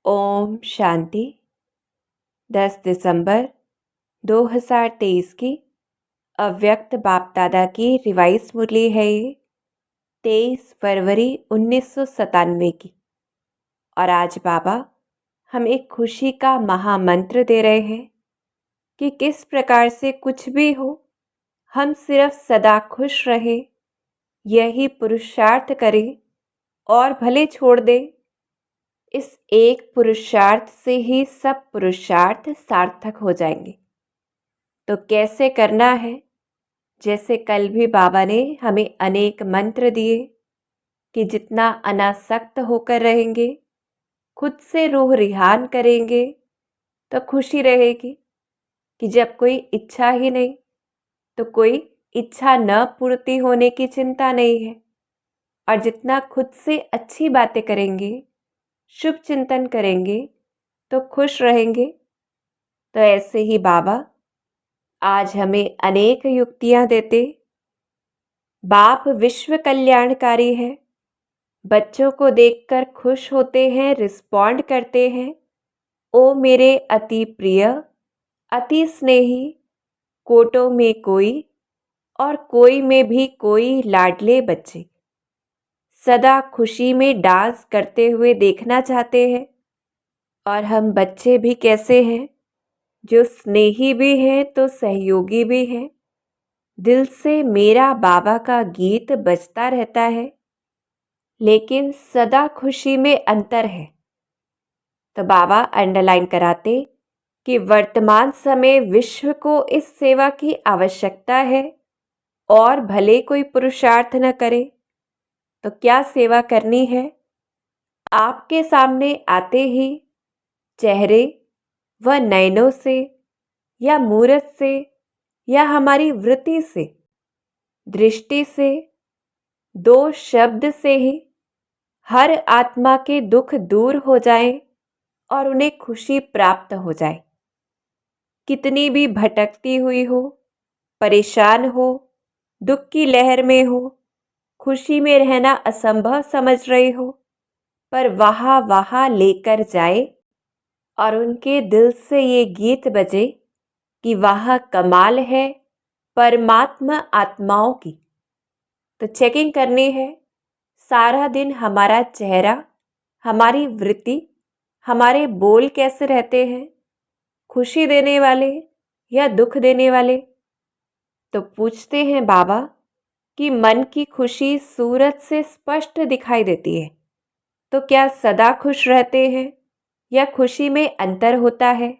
ओम शांति। 10 दिसंबर 2023 की अव्यक्त बाप दादा की रिवाइज मुरली है ये 23 फरवरी 1997 की। और आज बाबा हम एक खुशी का महामंत्र दे रहे हैं कि किस प्रकार से कुछ भी हो हम सिर्फ सदा खुश रहे, यही पुरुषार्थ करें और भले छोड़ दें। इस एक पुरुषार्थ से ही सब पुरुषार्थ सार्थक हो जाएंगे। तो कैसे करना है? जैसे कल भी बाबा ने हमें अनेक मंत्र दिए कि जितना अनासक्त होकर रहेंगे, खुद से रूह रिहान करेंगे, तो खुशी रहेगी कि जब कोई इच्छा ही नहीं तो कोई इच्छा न पूर्ति होने की चिंता नहीं है। और जितना खुद से अच्छी बातें करेंगे, शुभ चिंतन करेंगे, तो खुश रहेंगे। तो ऐसे ही बाबा आज हमें अनेक युक्तियां देते। बाप विश्व कल्याणकारी है, बच्चों को देखकर खुश होते हैं, रिस्पॉन्ड करते हैं। ओ मेरे अति प्रिय, अति स्नेही, कोटों में कोई और कोई में भी कोई लाडले बच्चे, सदा खुशी में डांस करते हुए देखना चाहते हैं। और हम बच्चे भी कैसे हैं, जो स्नेही भी हैं तो सहयोगी भी हैं। दिल से मेरा बाबा का गीत बजता रहता है, लेकिन सदा खुशी में अंतर है। तो बाबा अंडरलाइन कराते कि वर्तमान समय विश्व को इस सेवा की आवश्यकता है और भले कोई पुरुषार्थ न करे तो क्या सेवा करनी है। आपके सामने आते ही चेहरे व नयनों से या मूरत से या हमारी वृत्ति से, दृष्टि से, दो शब्द से ही हर आत्मा के दुख दूर हो जाएं और उन्हें खुशी प्राप्त हो जाए। कितनी भी भटकती हुई हो, परेशान हो, दुख की लहर में हो, खुशी में रहना असंभव समझ रही हो, पर वहाँ लेकर जाए और उनके दिल से ये गीत बजे कि वहाँ कमाल है परमात्मा आत्माओं की। तो चेकिंग करनी है सारा दिन हमारा चेहरा, हमारी वृत्ति, हमारे बोल कैसे रहते हैं, खुशी देने वाले या दुख देने वाले। तो पूछते हैं बाबा कि मन की खुशी सूरत से स्पष्ट दिखाई देती है, तो क्या सदा खुश रहते हैं या खुशी में अंतर होता है?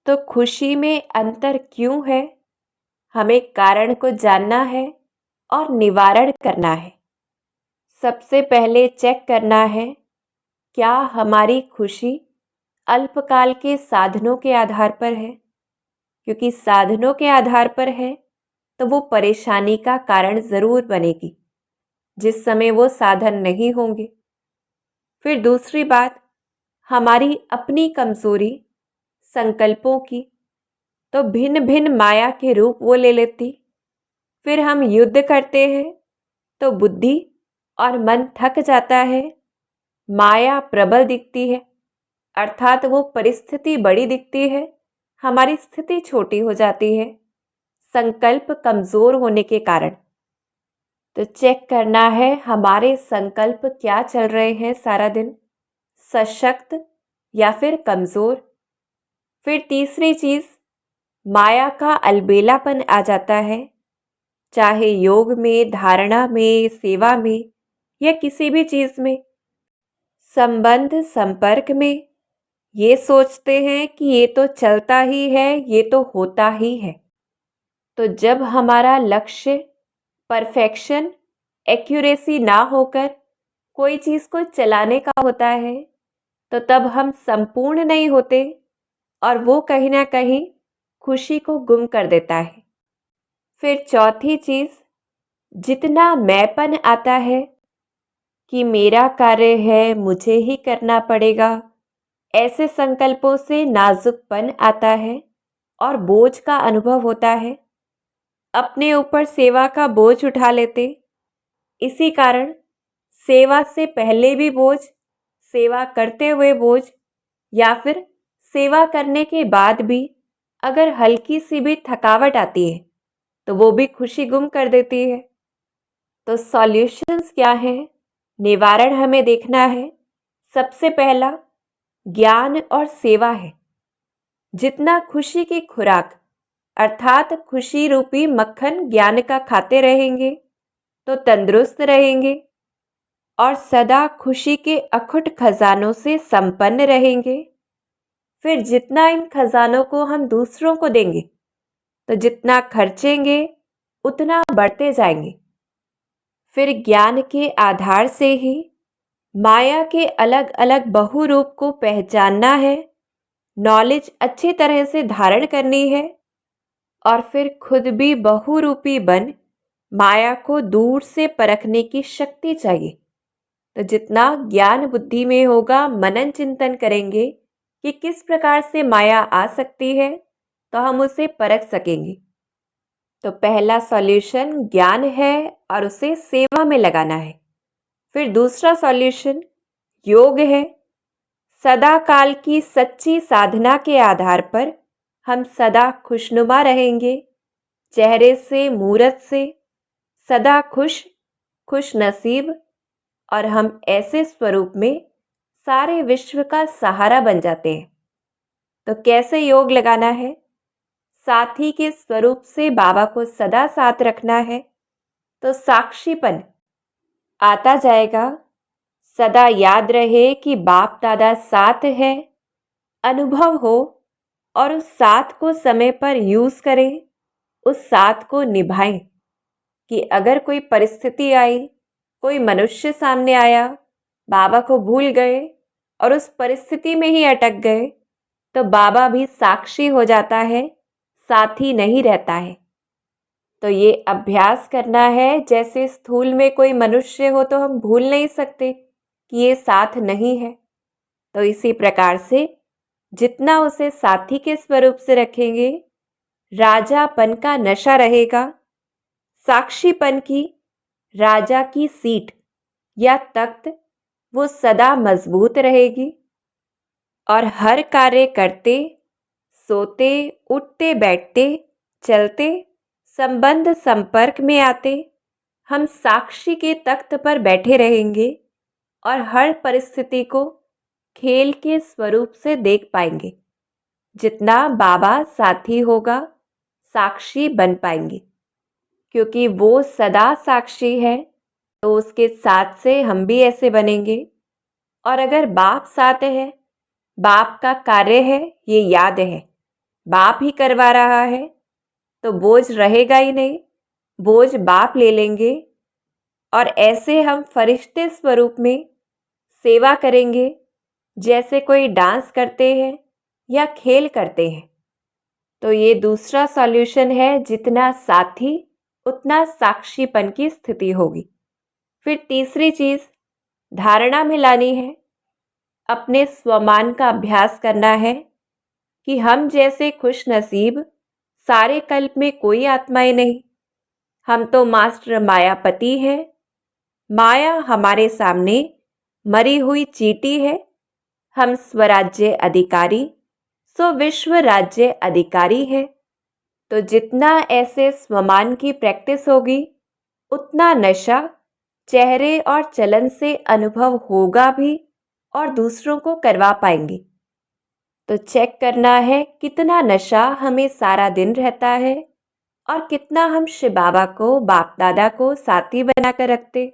तो खुशी में अंतर क्यों है, हमें कारण को जानना है और निवारण करना है। सबसे पहले चेक करना है क्या हमारी खुशी अल्पकाल के साधनों के आधार पर है। क्योंकि साधनों के आधार पर है तो वो परेशानी का कारण जरूर बनेगी जिस समय वो साधन नहीं होंगे। फिर दूसरी बात, हमारी अपनी कमजोरी संकल्पों की, तो भिन्न भिन्न माया के रूप वो ले लेती। फिर हम युद्ध करते हैं तो बुद्धि और मन थक जाता है, माया प्रबल दिखती है, अर्थात वो परिस्थिति बड़ी दिखती है, हमारी स्थिति छोटी हो जाती है संकल्प कमजोर होने के कारण। तो चेक करना है हमारे संकल्प क्या चल रहे हैं सारा दिन, सशक्त या फिर कमजोर। फिर तीसरी चीज, माया का अलबेलापन आ जाता है, चाहे योग में, धारणा में, सेवा में या किसी भी चीज में, संबंध संपर्क में। ये सोचते हैं कि ये तो चलता ही है, ये तो होता ही है। तो जब हमारा लक्ष्य परफेक्शन, एक्यूरेसी ना होकर कोई चीज को चलाने का होता है, तो तब हम संपूर्ण नहीं होते और वो कहीं ना कहीं खुशी को गुम कर देता है। फिर चौथी चीज, जितना मैंपन आता है कि मेरा कार्य है, मुझे ही करना पड़ेगा, ऐसे संकल्पों से नाजुकपन आता है और बोझ का अनुभव होता है। अपने ऊपर सेवा का बोझ उठा लेते, इसी कारण सेवा से पहले भी बोझ, सेवा करते हुए बोझ या फिर सेवा करने के बाद भी अगर हल्की सी भी थकावट आती है तो वो भी खुशी गुम कर देती है। तो सॉल्यूशंस क्या है, निवारण हमें देखना है। सबसे पहला ज्ञान और सेवा है। जितना खुशी की खुराक अर्थात खुशी रूपी मक्खन ज्ञान का खाते रहेंगे तो तंदुरुस्त रहेंगे और सदा खुशी के अखुट खजानों से संपन्न रहेंगे। फिर जितना इन खजानों को हम दूसरों को देंगे तो जितना खर्चेंगे उतना बढ़ते जाएंगे। फिर ज्ञान के आधार से ही माया के अलग अलग बहुरूप को पहचानना है, नॉलेज अच्छी तरह से धारण करनी है और फिर खुद भी बहुरूपी बन माया को दूर से परखने की शक्ति चाहिए। तो जितना ज्ञान बुद्धि में होगा, मनन चिंतन करेंगे कि किस प्रकार से माया आ सकती है तो हम उसे परख सकेंगे। तो पहला सॉल्यूशन ज्ञान है और उसे सेवा में लगाना है। फिर दूसरा सॉल्यूशन योग है। सदा काल की सच्ची साधना के आधार पर हम सदा खुशनुमा रहेंगे, चेहरे से मूरत से सदा खुश खुश नसीब, और हम ऐसे स्वरूप में सारे विश्व का सहारा बन जाते हैं। तो कैसे योग लगाना है? साथी के स्वरूप से बाबा को सदा साथ रखना है तो साक्षीपन आता जाएगा। सदा याद रहे कि बाप दादा साथ है, अनुभव हो और उस साथ को समय पर यूज करें, उस साथ को निभाएं कि अगर कोई परिस्थिति आई, कोई मनुष्य सामने आया, बाबा को भूल गए और उस परिस्थिति में ही अटक गए तो बाबा भी साक्षी हो जाता है, साथी नहीं रहता है। तो ये अभ्यास करना है। जैसे स्थूल में कोई मनुष्य हो तो हम भूल नहीं सकते कि ये साथ नहीं है, तो इसी प्रकार से जितना उसे साथी के स्वरूप से रखेंगे, राजापन का नशा रहेगा, साक्षीपन की राजा की सीट या तख्त वो सदा मजबूत रहेगी और हर कार्य करते, सोते, उठते, बैठते, चलते, संबंध संपर्क में आते हम साक्षी के तख्त पर बैठे रहेंगे और हर परिस्थिति को खेल के स्वरूप से देख पाएंगे। जितना बाबा साथी होगा, साक्षी बन पाएंगे, क्योंकि वो सदा साक्षी है तो उसके साथ से हम भी ऐसे बनेंगे। और अगर बाप साथ है, बाप का कार्य है, ये याद है, बाप ही करवा रहा है, तो बोझ रहेगा ही नहीं, बोझ बाप ले लेंगे और ऐसे हम फरिश्ते स्वरूप में सेवा करेंगे, जैसे कोई डांस करते हैं या खेल करते हैं। तो ये दूसरा सॉल्यूशन है, जितना साथी उतना साक्षीपन की स्थिति होगी। फिर तीसरी चीज धारणा में लानी है, अपने स्वमान का अभ्यास करना है कि हम जैसे खुश नसीब सारे कल्प में कोई आत्माएं नहीं, हम तो मास्टर मायापति हैं। माया हमारे सामने मरी हुई चींटी है, हम स्वराज्य अधिकारी सो विश्व राज्य अधिकारी है। तो जितना ऐसे स्वमान की प्रैक्टिस होगी उतना नशा चेहरे और चलन से अनुभव होगा भी और दूसरों को करवा पाएंगे। तो चेक करना है कितना नशा हमें सारा दिन रहता है और कितना हम शिव बाबा को, बाप दादा को साथी बनाकर रखते।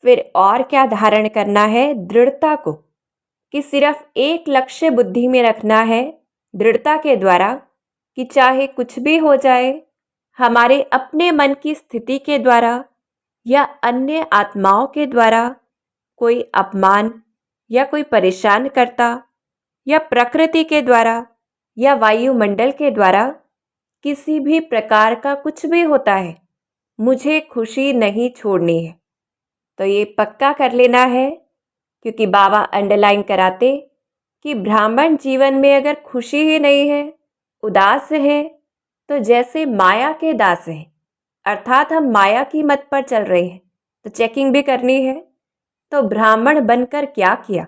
फिर और क्या धारण करना है? दृढ़ता को, कि सिर्फ एक लक्ष्य बुद्धि में रखना है, दृढ़ता के द्वारा कि चाहे कुछ भी हो जाए, हमारे अपने मन की स्थिति के द्वारा या अन्य आत्माओं के द्वारा कोई अपमान या कोई परेशान करता या प्रकृति के द्वारा या वायुमंडल के द्वारा किसी भी प्रकार का कुछ भी होता है, मुझे खुशी नहीं छोड़नी है। तो ये पक्का कर लेना है, क्योंकि बाबा अंडरलाइन कराते कि ब्राह्मण जीवन में अगर खुशी ही नहीं है, उदास है, तो जैसे माया के दास हैं, अर्थात हम माया की मत पर चल रहे हैं, तो चेकिंग भी करनी है। तो ब्राह्मण बनकर क्या किया,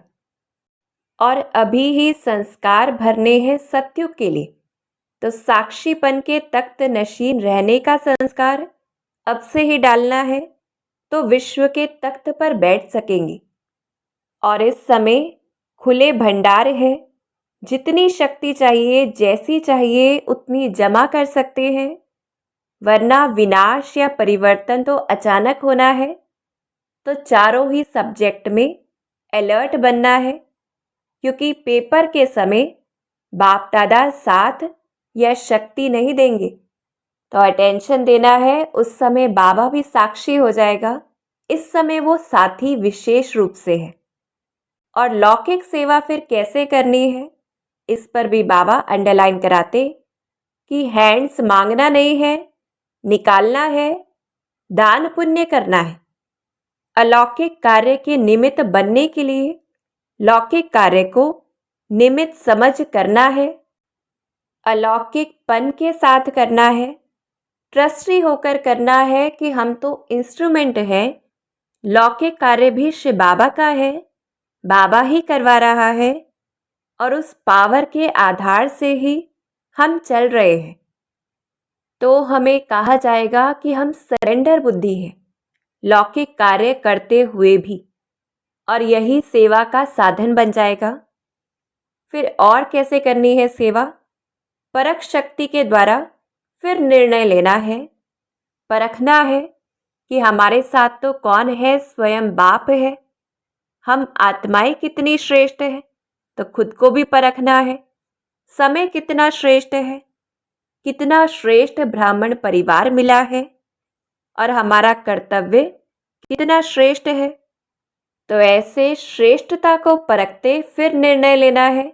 और अभी ही संस्कार भरने हैं सत्युग के लिए, तो साक्षीपन के तख्त नशीन रहने का संस्कार अब से ही डालना है, तो विश्व के तख्त पर बैठ सकेंगे। और इस समय खुले भंडार है, जितनी शक्ति चाहिए जैसी चाहिए उतनी जमा कर सकते हैं, वरना विनाश या परिवर्तन तो अचानक होना है। तो चारों ही सब्जेक्ट में अलर्ट बनना है, क्योंकि पेपर के समय बाप दादा साथ या शक्ति नहीं देंगे, तो अटेंशन देना है। उस समय बाबा भी साक्षी हो जाएगा, इस समय वो साथी विशेष रूप से है। और लौकिक सेवा फिर कैसे करनी है, इस पर भी बाबा अंडरलाइन कराते कि हैंड्स मांगना नहीं है, निकालना है, दान पुण्य करना है। अलौकिक कार्य के निमित्त बनने के लिए लौकिक कार्य को निमित्त समझ करना है, अलौकिकपन के साथ करना है, ट्रस्टी होकर करना है कि हम तो इंस्ट्रूमेंट हैं, लौकिक कार्य भी शिव बाबा का है, बाबा ही करवा रहा है, और उस पावर के आधार से ही हम चल रहे हैं। तो हमें कहा जाएगा कि हम सरेंडर बुद्धि है, लौकिक कार्य करते हुए भी, और यही सेवा का साधन बन जाएगा। फिर और कैसे करनी है सेवा? परख शक्ति के द्वारा फिर निर्णय लेना है, परखना है कि हमारे साथ तो कौन है, स्वयं बाप है। हम आत्माएं कितनी श्रेष्ठ है, तो खुद को भी परखना है। समय कितना श्रेष्ठ है, कितना श्रेष्ठ ब्राह्मण परिवार मिला है, और हमारा कर्तव्य कितना श्रेष्ठ है। तो ऐसे श्रेष्ठता को परखते फिर निर्णय लेना है,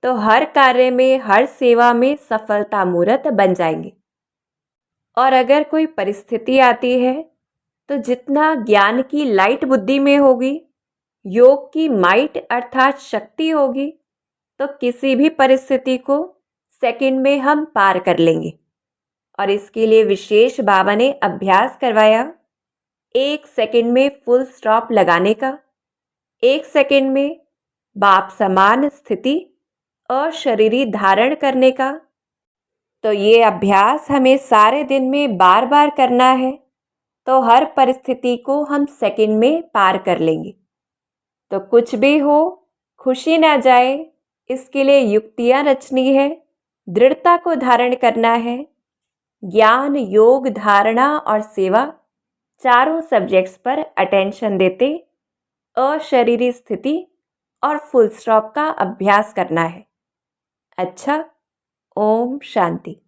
तो हर कार्य में, हर सेवा में सफलता मूर्त बन जाएंगे। और अगर कोई परिस्थिति आती है, तो जितना ज्ञान की लाइट बुद्धि में होगी, योग की माइट अर्थात शक्ति होगी, तो किसी भी परिस्थिति को सेकंड में हम पार कर लेंगे। और इसके लिए विशेष बाबा ने अभ्यास करवाया, 1 सेकंड में फुल स्टॉप लगाने का, 1 सेकंड में बाप समान स्थिति अशरीरी धारण करने का। तो ये अभ्यास हमें सारे दिन में बार बार करना है, तो हर परिस्थिति को हम सेकंड में पार कर लेंगे। तो कुछ भी हो, खुशी ना जाए, इसके लिए युक्तियां रचनी है, दृढ़ता को धारण करना है। ज्ञान, योग, धारणा और सेवा चारों सब्जेक्ट्स पर अटेंशन देते अशरीरी स्थिति और फुल स्टॉप का अभ्यास करना है। अच्छा, ओम शांति।